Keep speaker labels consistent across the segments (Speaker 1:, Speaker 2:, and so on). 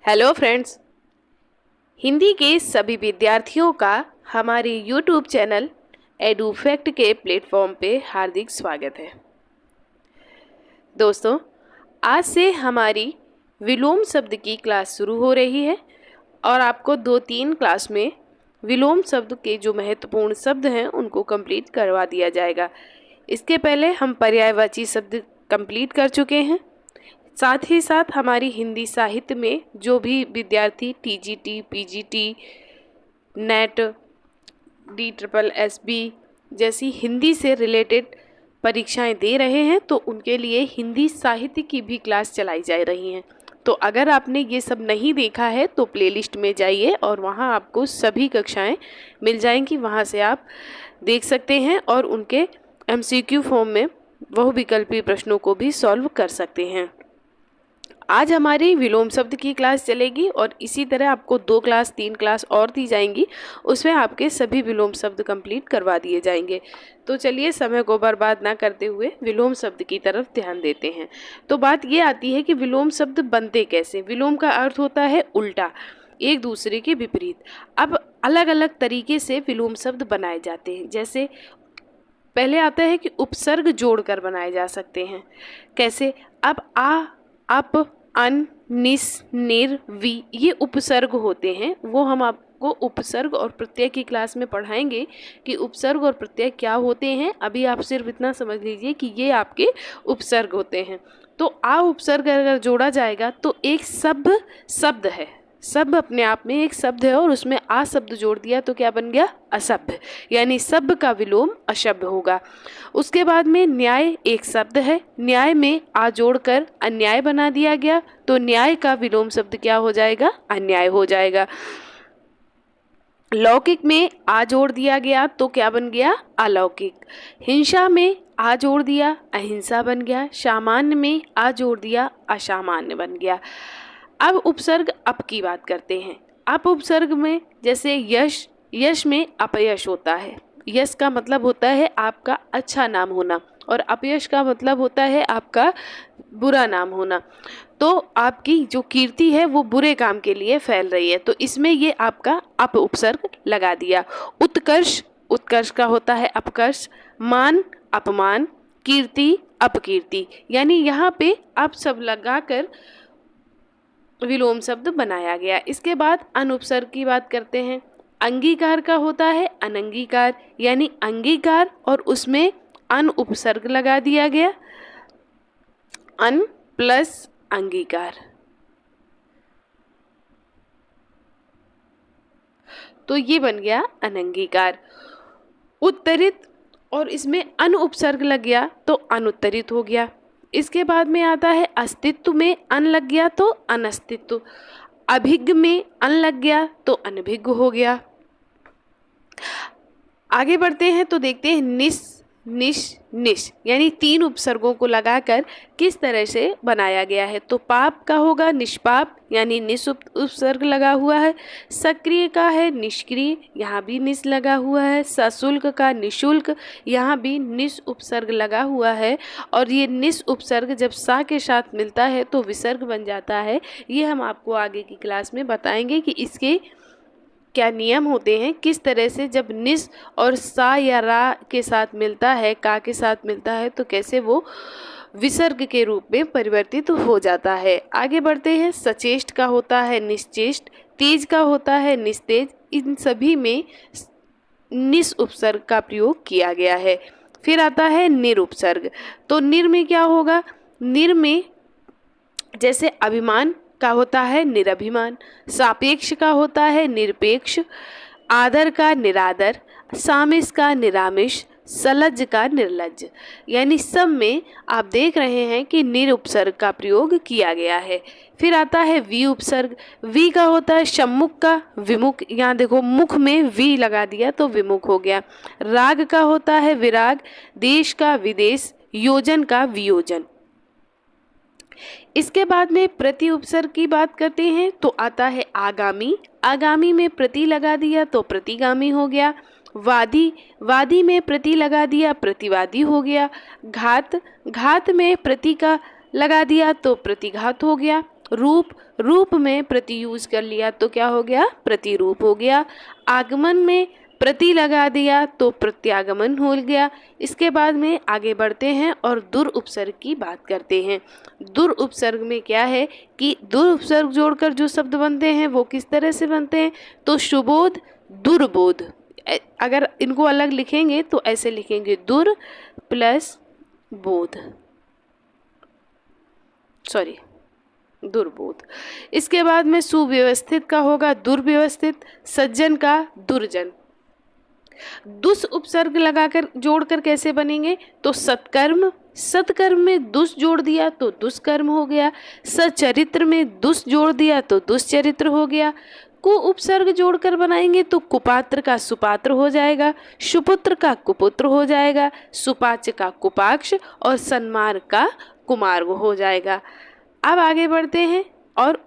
Speaker 1: Hello friends, Hindi के सभी विद्यार्थियों का हमारे यूट्यूब चैनल एडुफैक्ट के प्लेटफॉर्म पे हार्दिक स्वागत है। दोस्तों, आज से हमारी विलोम शब्द की क्लास शुरू हो रही है और आपको 2-3 क्लास में विलोम शब्द के जो महत्वपूर्ण शब्द हैं उनको कंप्लीट करवा दिया जाएगा। इसके पहले हम पर्यायवाची शब्द कंप्लीट कर चुके हैं। साथ ही साथ हमारी हिंदी साहित्य में जो भी विद्यार्थी टीजीटी, पीजीटी, नेट, DSSB जैसी हिंदी से रिलेटेड परीक्षाएं दे रहे हैं तो उनके लिए हिंदी साहित्य की भी क्लास चलाई जा रही हैं। तो अगर आपने ये सब नहीं देखा है तो प्लेलिस्ट में जाइए और वहाँ आपको सभी कक्षाएं मिल जाएंगी। वहाँ से आप देख सकते हैं और उनके MCQ फॉर्म में बहुविकल्पी प्रश्नों को भी सॉल्व कर सकते हैं। आज हमारी विलोम शब्द की क्लास चलेगी और इसी तरह आपको 2 क्लास 3 क्लास और दी जाएंगी, उसमें आपके सभी विलोम शब्द कंप्लीट करवा दिए जाएंगे। तो चलिए समय को बर्बाद ना करते हुए विलोम शब्द की तरफ ध्यान देते हैं। तो बात ये आती है कि विलोम शब्द बनते कैसे। विलोम का अर्थ होता है उल्टा, एक दूसरे के विपरीत। अब अलग अलग तरीके से विलोम शब्द बनाए जाते हैं। जैसे पहले आता है कि उपसर्ग जोड़कर बनाए जा सकते हैं। कैसे? अब आ, अप, अन, निस, निर, वी ये उपसर्ग होते हैं। वो हम आपको उपसर्ग और प्रत्यय की क्लास में पढ़ाएंगे कि उपसर्ग और प्रत्यय क्या होते हैं। अभी आप सिर्फ इतना समझ लीजिए कि ये आपके उपसर्ग होते हैं। तो आ उपसर्ग अगर जोड़ा जाएगा तो एक शब्द है। शब्द अपने आप में एक शब्द है और उसमें आ शब्द जोड़ दिया तो क्या बन गया? असभ्य, यानी शब्द का विलोम अशब्द होगा। उसके बाद में न्याय एक शब्द है, न्याय में आ जोड़कर अन्याय बना दिया गया तो न्याय का विलोम शब्द क्या हो जाएगा? अन्याय हो जाएगा। लौकिक में आ जोड़ दिया गया तो क्या बन गया? अलौकिक। हिंसा में आ जोड़ दिया, अहिंसा बन गया। सामान्य में आ जोड़ दिया, असामान्य बन गया। अब उपसर्ग अप की बात करते हैं। अप उपसर्ग में जैसे यश, यश में अपयश होता है। यश का मतलब होता है आपका अच्छा नाम होना और अपयश का मतलब होता है आपका बुरा नाम होना। तो आपकी जो कीर्ति है वो बुरे काम के लिए फैल रही है, तो इसमें ये आपका अप उपसर्ग लगा दिया। उत्कर्ष, उत्कर्ष का होता है अपकर्ष। मान, अपमान। कीर्ति, अपकीर्ति, यानी यहाँ पे आप सब लगाकर विलोम शब्द बनाया गया। इसके बाद अनुपसर्ग की बात करते हैं। अंगीकार का होता है अनंगीकार, यानी अंगीकार और उसमें अन उपसर्ग लगा दिया गया। अन प्लस अंगीकार, तो ये बन गया अनंगीकार। उत्तरित और इसमें अन उपसर्ग लग गया तो अनुत्तरित हो गया। इसके बाद में आता है अस्तित्व में अन लग गया तो अनस्तित्व। अभिज्ञ में अन लग गया तो अनभिज्ञ हो गया। आगे बढ़ते हैं तो देखते हैं निस, निश, निश, यानी 3 उपसर्गों को लगाकर किस तरह से बनाया गया है। तो पाप का होगा निष्पाप, यानी निस उपसर्ग लगा हुआ है। सक्रिय का है निष्क्रिय, यहाँ भी निस लगा हुआ है। सशुल्क का निशुल्क, यहाँ भी निस उपसर्ग लगा हुआ है। और ये निस उपसर्ग जब सा के साथ मिलता है तो विसर्ग बन जाता है। ये हम आपको आगे की क्लास में बताएंगे कि इसके क्या नियम होते हैं, किस तरह से जब निस और सा या रा के साथ मिलता है, का के साथ मिलता है तो कैसे वो विसर्ग के रूप में परिवर्तित हो जाता है। आगे बढ़ते हैं। सचेष्ट का होता है निश्चेष्ट, तेज का होता है निस्तेज। इन सभी में निस उपसर्ग का प्रयोग किया गया है। फिर आता है निर उपसर्ग। तो निर में क्या होगा? निर में जैसे अभिमान का होता है निरभिमान, सापेक्ष का होता है निरपेक्ष, आदर का निरादर, सामिश का निरामिष, सलज्ज का निर्लज्ज, यानी सब में आप देख रहे हैं कि निर उपसर्ग का प्रयोग किया गया है। फिर आता है वी उपसर्ग। वी का होता है सम्मुख का विमुख, यहाँ देखो मुख में वी लगा दिया तो विमुख हो गया। राग का होता है विराग, देश का विदेश, योजन का वियोजन। इसके बाद में प्रति उपसर्ग की बात करते हैं तो आता है आगामी। आगामी में प्रति लगा दिया तो प्रतिगामी हो गया। वादी, वादी में प्रति लगा दिया प्रतिवादी हो गया। घात, घात में प्रति का लगा दिया तो प्रतिघात हो गया। रूप में प्रति यूज कर लिया तो क्या हो गया, प्रतिरूप हो गया। आगमन में प्रति लगा दिया तो प्रत्यागमन हो गया। इसके बाद में आगे बढ़ते हैं और दुर उपसर्ग की बात करते हैं। दुर उपसर्ग में क्या है कि दुर उपसर्ग जोड़कर जो शब्द बनते हैं वो किस तरह से बनते हैं, तो सुबोध दुर्बोध। अगर इनको अलग लिखेंगे तो ऐसे लिखेंगे दुर प्लस बोध, दुर्बोध। इसके बाद में सुव्यवस्थित का होगा दुर्व्यवस्थित, सज्जन का दुर्जन। दुस उपसर्ग लगाकर जोड़कर कैसे बनेंगे, तो सत्कर्म, सत्कर्म में दुस जोड़ दिया तो दुष्कर्म हो गया। सचरित्र में दुस जोड़ दिया तो दुष्चरित्र हो गया। कु उपसर्ग जोड़कर बनाएंगे तो कुपात्र का सुपात्र हो जाएगा, सुपुत्र का कुपुत्र हो जाएगा, सुपाच्य का कुपाक्ष और सन्मार्ग का कुमार्ग हो जाएगा। अब आगे बढ़ते हैं और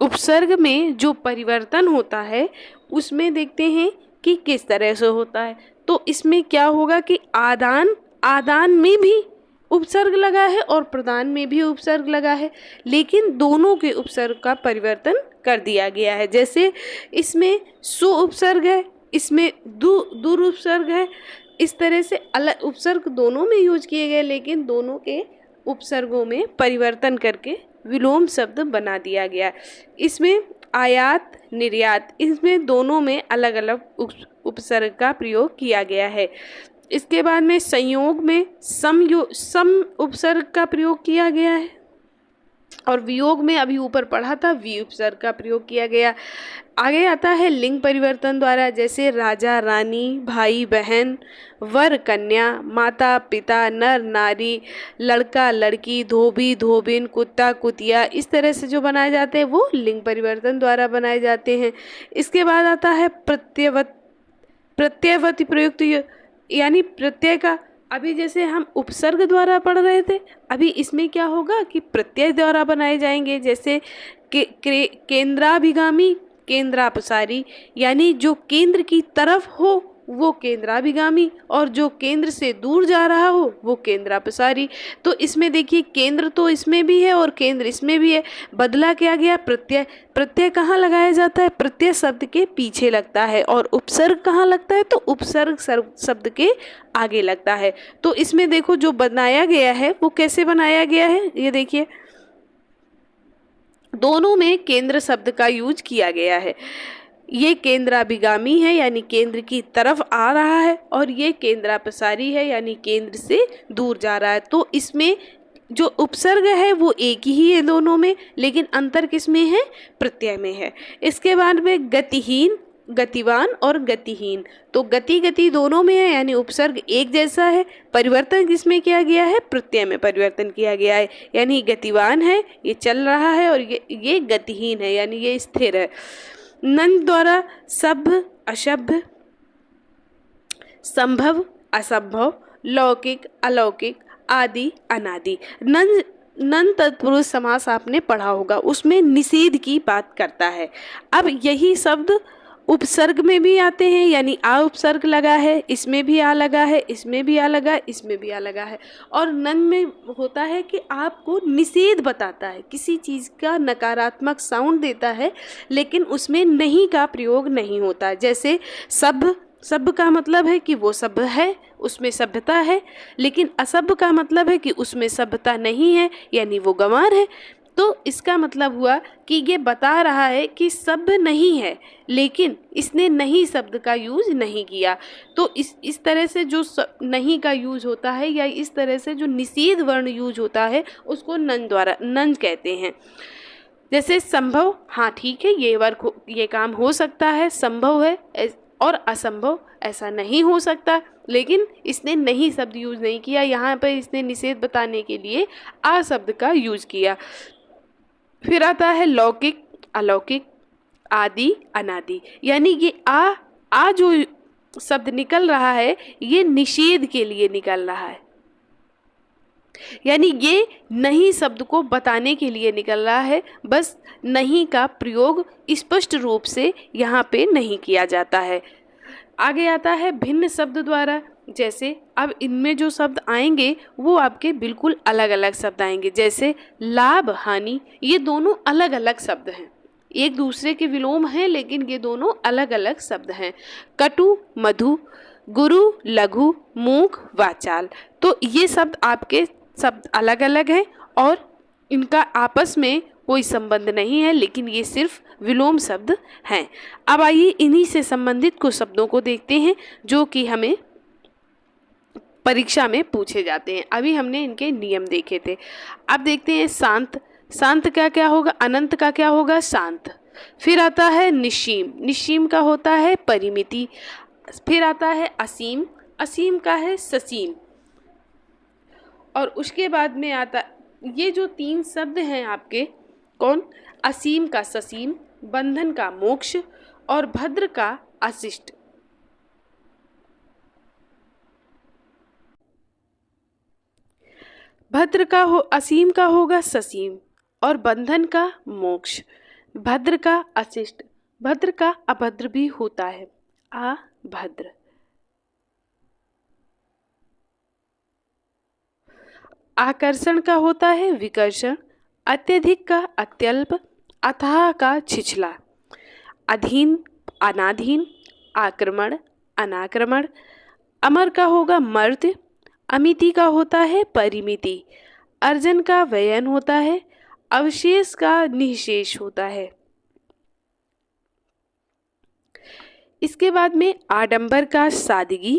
Speaker 1: उपसर्ग में जो परिवर्तन होता है उसमें देखते हैं कि किस तरह से होता है। तो इसमें क्या होगा कि आदान में भी उपसर्ग लगा है और प्रदान में भी उपसर्ग लगा है, लेकिन दोनों के उपसर्ग का परिवर्तन कर दिया गया है। जैसे इसमें सु उपसर्ग है, इसमें दुर उपसर्ग है। इस तरह से अलग उपसर्ग दोनों में यूज किए गए, लेकिन दोनों के उपसर्गों में परिवर्तन करके विलोम शब्द बना दिया गया। इसमें आयात निर्यात, इसमें दोनों में अलग अलग उपसर्ग का प्रयोग किया गया है। इसके बाद में संयोग में सम उपसर्ग का प्रयोग किया गया है और वियोग में अभी ऊपर पढ़ा था वि उपसर्ग का प्रयोग किया गया। आगे आता है लिंग परिवर्तन द्वारा, जैसे राजा रानी, भाई बहन, वर कन्या, माता पिता, नर नारी, लड़का लड़की, धोबी धोबिन, कुत्ता कुतिया। इस तरह से जो बनाए जाते हैं वो लिंग परिवर्तन द्वारा बनाए जाते हैं। इसके बाद आता है प्रत्ययवती प्रयुक्त, यानी प्रत्यय का, अभी जैसे हम उपसर्ग द्वारा पढ़ रहे थे, अभी इसमें क्या होगा कि प्रत्यय द्वारा बनाए जाएंगे। जैसे केंद्राभिगामी, केंद्रापसारी, यानी जो केंद्र की तरफ हो वो केंद्राभिगामी और जो केंद्र से दूर जा रहा हो वो केंद्रापसारी। तो इसमें देखिए केंद्र तो इसमें भी है और केंद्र इसमें भी है। बदला क्या गया, प्रत्यय। प्रत्यय कहाँ लगाया जाता है, प्रत्यय शब्द के पीछे लगता है और उपसर्ग कहाँ लगता है, तो उपसर्ग शब्द के आगे लगता है। तो इसमें देखो जो बनाया गया है वो कैसे बनाया गया है, ये देखिए दोनों में केंद्र शब्द का यूज किया गया है। ये केंद्राभिगामी है यानी केंद्र की तरफ आ रहा है और ये केंद्रापसारी है यानी केंद्र से दूर जा रहा है। तो इसमें जो उपसर्ग है वो एक ही है दोनों में, लेकिन अंतर किस में है, प्रत्यय में है। इसके बाद में गतिहीन, गतिवान और गतिहीन, तो गति दोनों में है यानी उपसर्ग एक जैसा है। परिवर्तन किसमें किया गया है, प्रत्यय में परिवर्तन किया गया है, यानी गतिवान है ये चल रहा है और ये गतिहीन है यानी ये स्थिर है। नंद द्वारा सभ्य अशभ्य, संभव असंभव, लौकिक अलौकिक, आदि अनादि। नंद तत्पुरुष समास आपने पढ़ा होगा, उसमें निषेध की बात करता है। अब यही शब्द उपसर्ग में भी आते हैं, यानी आ उपसर्ग लगा है, इसमें भी आ लगा है, इसमें भी आ लगा, इसमें भी आ लगा है। और नन में होता है कि आपको निषेध बताता है, किसी चीज़ का नकारात्मक साउंड देता है, लेकिन उसमें नहीं का प्रयोग नहीं होता। जैसे सभ्य का मतलब है कि वो सभ्य है, उसमें सभ्यता है, लेकिन असभ्य का मतलब है कि उसमें सभ्यता नहीं है यानी वो गंवार है। तो इसका मतलब हुआ कि ये बता रहा है कि सभ्य नहीं है, लेकिन इसने नहीं शब्द का यूज नहीं किया। तो इस तरह से जो नहीं का यूज होता है या इस तरह से जो निषेध वर्ण यूज होता है उसको नन कहते हैं। जैसे संभव, हाँ ठीक है ये काम हो सकता है, संभव है, और असंभव ऐसा नहीं हो सकता, लेकिन इसने नहीं शब्द यूज नहीं किया। यहाँ पर इसने निषेध बताने के लिए आ शब्द का यूज किया। फिर आता है लौकिक अलौकिक, आदि अनादि, यानी ये आ जो शब्द निकल रहा है ये निषेध के लिए निकल रहा है, यानी ये नहीं शब्द को बताने के लिए निकल रहा है। बस नहीं का प्रयोग स्पष्ट रूप से यहाँ पे नहीं किया जाता है। आगे आता है भिन्न शब्द द्वारा, जैसे अब इनमें जो शब्द आएंगे वो आपके बिल्कुल अलग अलग शब्द आएंगे। जैसे लाभ, हानि, ये दोनों अलग अलग शब्द हैं, एक दूसरे के विलोम हैं, लेकिन ये दोनों अलग अलग शब्द हैं। कटु, मधु, गुरु, लघु, मूक, वाचाल, तो ये शब्द आपके शब्द अलग अलग हैं और इनका आपस में कोई संबंध नहीं है, लेकिन ये सिर्फ विलोम शब्द हैं। अब आइए इन्हीं से संबंधित कुछ शब्दों को देखते हैं जो कि हमें परीक्षा में पूछे जाते हैं। अभी हमने इनके नियम देखे थे, अब देखते हैं शांत। शांत का क्या होगा? अनंत का क्या होगा? शांत। फिर आता है निश्चीम, निश्चीम का होता है परिमिति। फिर आता है असीम, असीम का है ससीम। और उसके बाद में आता, ये जो तीन शब्द हैं आपके, कौन? असीम का ससीम, बंधन का मोक्ष और भद्र का अशिष्ट। भद्र का हो, असीम का होगा ससीम और बंधन का मोक्ष, भद्र का अशिष्ट। भद्र का अभद्र भी होता है, अभद्र। आकर्षण का होता है विकर्षण, अत्यधिक का अत्यल्प, अथाह का छिछला। अधीन, अनाधीन, आक्रमण, अनाक्रमण। अमर का होगा मर्त्य, अमिति का होता है परिमिति। अर्जन का व्ययन होता है, अवशेष का निःशेष होता है। इसके बाद में आडंबर का सादगी,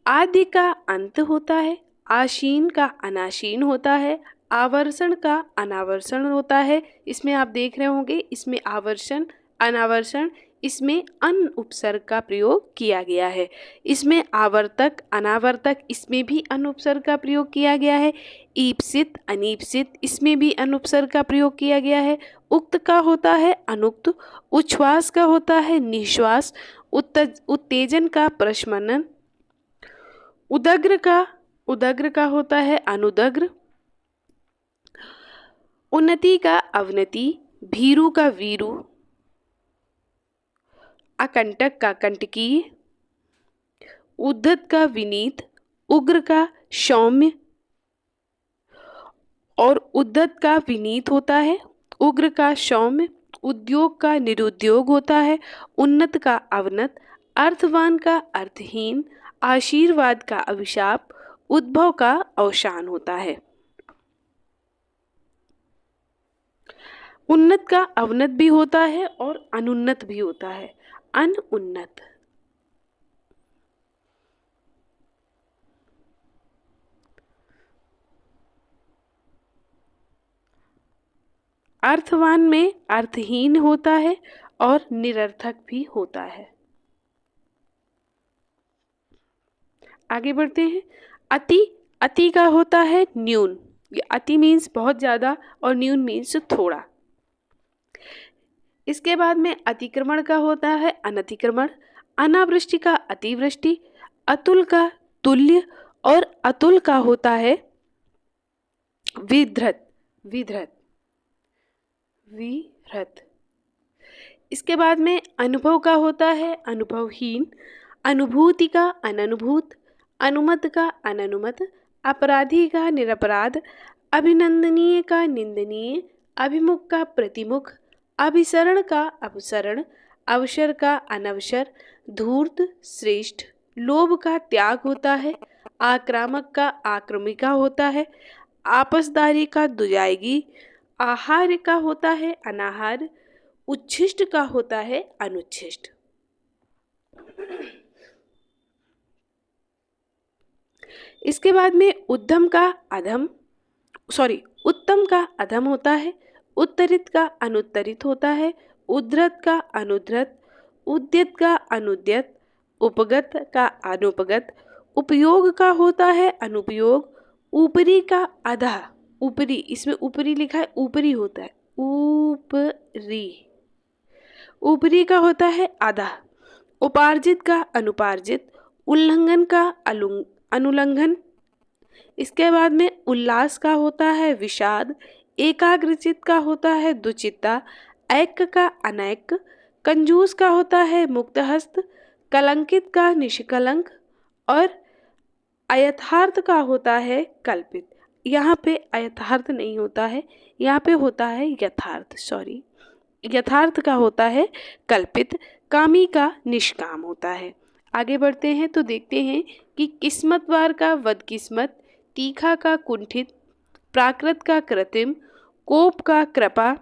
Speaker 1: आदि का अंत होता है, आशीन का अनाशीन होता है, आवर्षण का अनावर्षण होता है। इसमें आप देख रहे होंगे, इसमें आवर्षण, अनावर्षण, इसमें अन उपसर्ग का प्रयोग किया गया है। इसमें आवर्तक, अनावर्तक, इसमें भी अन उपसर्ग का प्रयोग किया गया है। ईप्सित, अनीप्सित, इसमें भी अन उपसर्ग का प्रयोग किया गया है। उक्त का होता है अनुक्त, उच्छ्वास का होता है निश्वास, उत्तेजन का प्रशमन, उदग्र का होता है अनुदग्र, उन्नति का अवनति, भीरु का वीरु, अकंटक का कंटकीय, उद्धत का विनीत, उग्र का सौम्य और उद्धत का विनीत होता है, उग्र का सौम्य। उद्योग का निरुद्योग होता है, उन्नत का अवनत, अर्थवान का अर्थहीन, आशीर्वाद का अभिशाप, उद्भव का अवसान होता है। उन्नत का अवनत भी होता है और अनुन्नत भी होता है, अनुन्नत। अर्थवान में अर्थहीन होता है और निरर्थक भी होता है। आगे बढ़ते हैं। अति, अति का होता है न्यून। अति मीन्स बहुत ज्यादा और न्यून मीन्स थोड़ा। इसके बाद में अतिक्रमण का होता है अनतिक्रमण, अनावृष्टि का अतिवृष्टि, अतुल का तुल्य और अतुल का होता है विधृत, विधृत, विहृत। इसके बाद में अनुभव का होता है अनुभवहीन, अनुभूति का अननुभूत, अनुमत का अननुमत, अपराधी का निरपराध, अभिनंदनीय का निंदनीय, अभिमुख का प्रतिमुख, अभिसरण का अपसरण, अवसर का अनवसर, धूर्त श्रेष्ठ, लोभ का त्याग होता है, आक्रामक का आक्रमिका होता है, आपसदारी का दुजायगी, आहार का होता है अनाहार, उच्छिष्ट का होता है अनुच्छिष्ट। इसके बाद में उत्तम का अधम होता है, उत्तरित का अनुत्तरित होता है, उद्धृत का अनुद्धृत, उद्यत का अनुद्यत, उपगत का अनुपगत, उपयोग का होता है अनुपयोग, ऊपरी का अधा, ऊपरी, इसमें ऊपरी लिखा है ऊपरी होता है, ऊपरी, ऊपरी का होता है आधा, उपार्जित का अनुपार्जित, उल्लंघन का अनुल्लंघन। इसके बाद में उल्लास का होता है विषाद, एकाग्रचित का होता है दुचित्ता, ऐक्य का अनैक्य, कंजूस का होता है मुक्तहस्त, कलंकित का निष्कलंक और अयथार्थ का होता है कल्पित। यहाँ पे अयथार्थ नहीं होता है, यहाँ पे होता है यथार्थ, सॉरी, यथार्थ का होता है कल्पित, कामी का निष्काम होता है। आगे बढ़ते हैं तो देखते हैं कि किस्मतवार का बदकिस्मत, तीखा का कुंठित, प्राकृत का कृत्रिम, कोप का कृपा,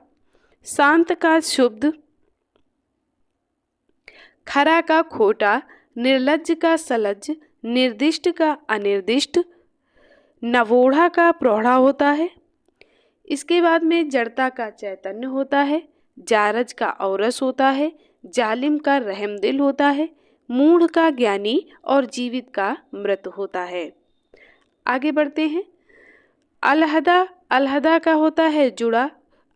Speaker 1: शांत का शुद्ध, खरा का खोटा, निर्लज्ज का सलज्ज, निर्दिष्ट का अनिर्दिष्ट, नवोढ़ा का प्रौढ़ा होता है। इसके बाद में जड़ता का चैतन्य होता है, जारज का औरस होता है, जालिम का रहमदिल होता है, मूढ़ का ज्ञानी और जीवित का मृत होता है। आगे बढ़ते हैं। अलहदा, अलहदा का होता है जुड़ा,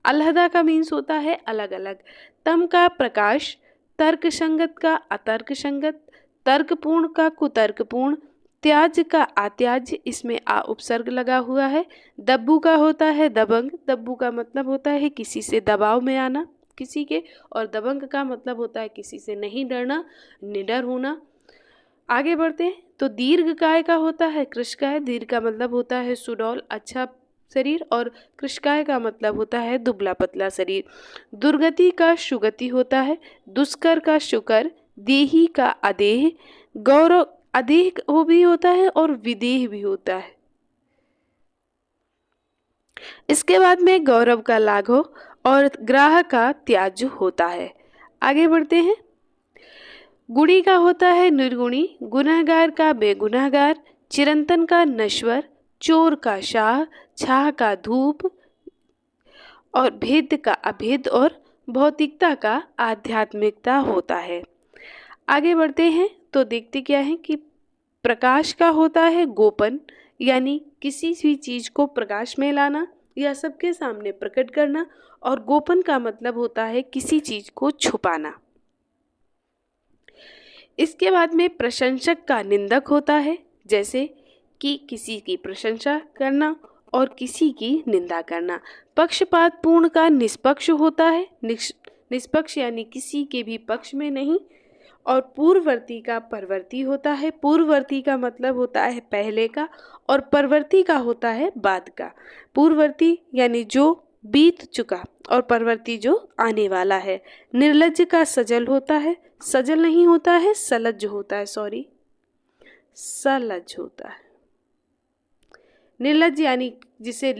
Speaker 1: अलहदा का मीन्स होता है अलग अलग। तम का प्रकाश, तर्क संगत का अतर्क संगत, तर्कपूर्ण का कुतर्कपूर्ण, त्याज का आत्याज्य, इसमें आ उपसर्ग लगा हुआ है। दब्बू का होता है दबंग, दब्बू का मतलब होता है किसी से दबाव में आना किसी के, और दबंग का मतलब होता है किसी से नहीं डरना, निडर होना। आगे बढ़ते हैं तो दीर्घकाय का होता है कृशकाय, दीर्घ का मतलब होता है सुडौल अच्छा शरीर, और कृशकाय का मतलब होता है दुबला पतला शरीर। दुर्गति का सुगति होता है, दुष्कर का शुकर, देही का अदेह, गौरव अदेह वो भी होता है और विदेह भी होता है। इसके बाद में गौरव का लाघव और ग्राह का त्याज्य होता है। आगे बढ़ते हैं। गुणी का होता है निर्गुणी, गुनहगार का बेगुनहगार, चिरंतन का नश्वर, चोर का शाह, छाह का धूप, और भेद का अभेद, और भौतिकता का आध्यात्मिकता होता है। आगे बढ़ते हैं तो देखते क्या है कि प्रकाश का होता है गोपन, यानी किसी भी चीज को प्रकाश में लाना या सबके सामने प्रकट करना, और गोपन का मतलब होता है किसी चीज को छुपाना। इसके बाद में प्रशंसक का निंदक होता है, जैसे कि किसी की प्रशंसा करना और किसी की निंदा करना। पक्षपात पूर्ण का निष्पक्ष होता है, निष्पक्ष यानी किसी के भी पक्ष में नहीं। और पूर्ववर्ती का परवर्ती होता है, पूर्ववर्ती का मतलब होता है पहले का, और परवर्ती का होता है बाद का। पूर्ववर्ती यानी जो बीत चुका, और परवर्ती जो आने वाला है। निर्लज्ज का सजल होता है, सजल नहीं होता है सलज्ज होता है, सॉरी सलज्ज होता है। निर्लज्ज यानी जिसे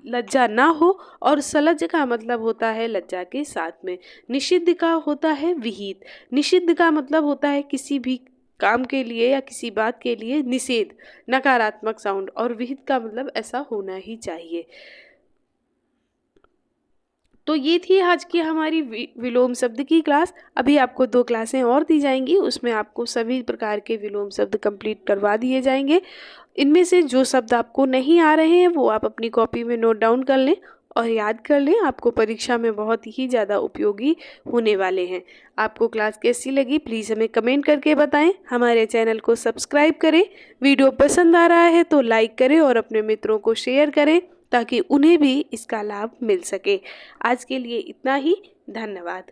Speaker 1: लज्जा ना हो, और सलज्ज का मतलब होता है लज्जा के साथ में। निषिद्ध का होता है विहित, निषिद्ध का मतलब होता है किसी भी काम के लिए या किसी बात के लिए निषेध, नकारात्मक साउंड, और विहित का मतलब ऐसा होना ही चाहिए। तो ये थी आज की हमारी विलोम शब्द की क्लास। अभी आपको 2 क्लासें और दी जाएंगी, उसमें आपको सभी प्रकार के विलोम शब्द कंप्लीट करवा दिए जाएंगे। इनमें से जो शब्द आपको नहीं आ रहे हैं वो आप अपनी कॉपी में नोट डाउन कर लें और याद कर लें, आपको परीक्षा में बहुत ही ज़्यादा उपयोगी होने वाले हैं। आपको क्लास कैसी लगी प्लीज़ हमें कमेंट करके बताएं। हमारे चैनल को सब्सक्राइब करें। वीडियो पसंद आ रहा है तो लाइक करें और अपने मित्रों को शेयर करें ताकि उन्हें भी इसका लाभ मिल सके। आज के लिए इतना ही, धन्यवाद।